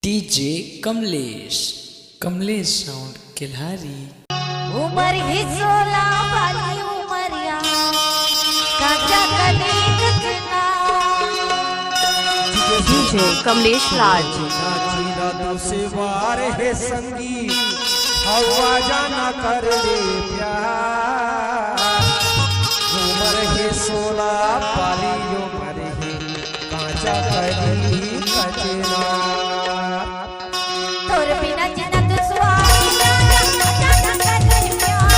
DJ Kamlesh sound Kelhari. उमर ही 16 वाली उमरिया काजा कली कितना डीजे कमलेश राज जीना दूसरे बार है संगीत हवा जाना कर ले प्यार। उमर है 16 वाली उमर है काजा कली कचना तोर बिना जीना दुश्वार काजा कर प्यार।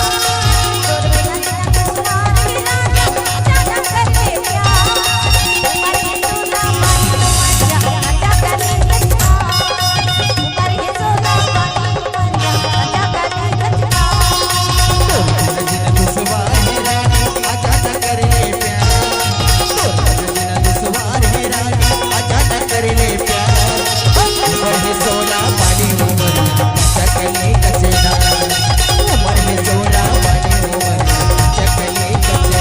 तोर बिना जीना दुश्वार काजा कर प्यार। उमर ही 16 वाली उमरिया काजा कली कितना। उमर ही 16 वाली उमरिया काजा कली कितना। जीना दुश्वार है रानी आजा कर ले प्यार। जीना दुश्वार है रानी आजा कर ले प्यार। उमर है 16 वाली उमर चकली कचना। उमर है 16 वाली उमर चकली कचना।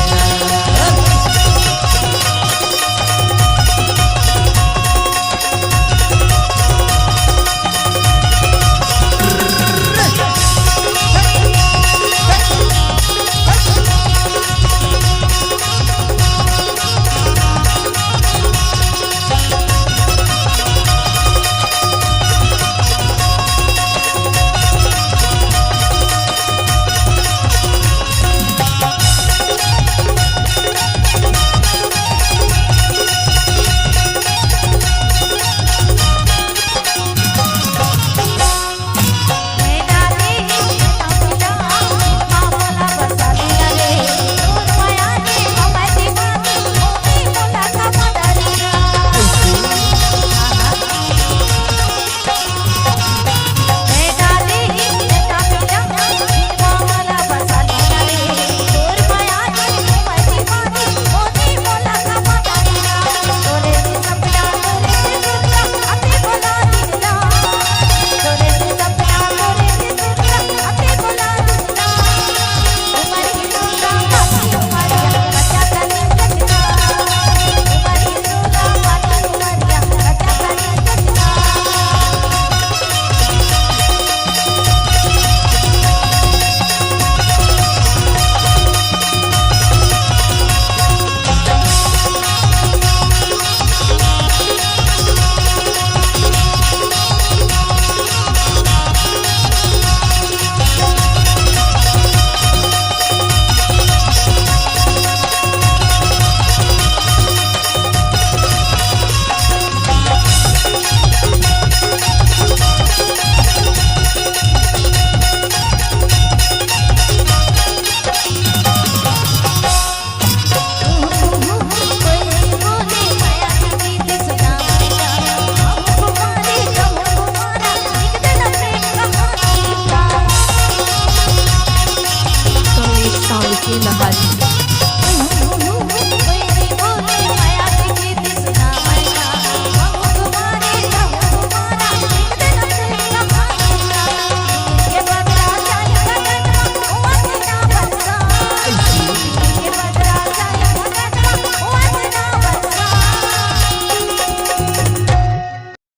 कमलेश साउंड केल्हारी।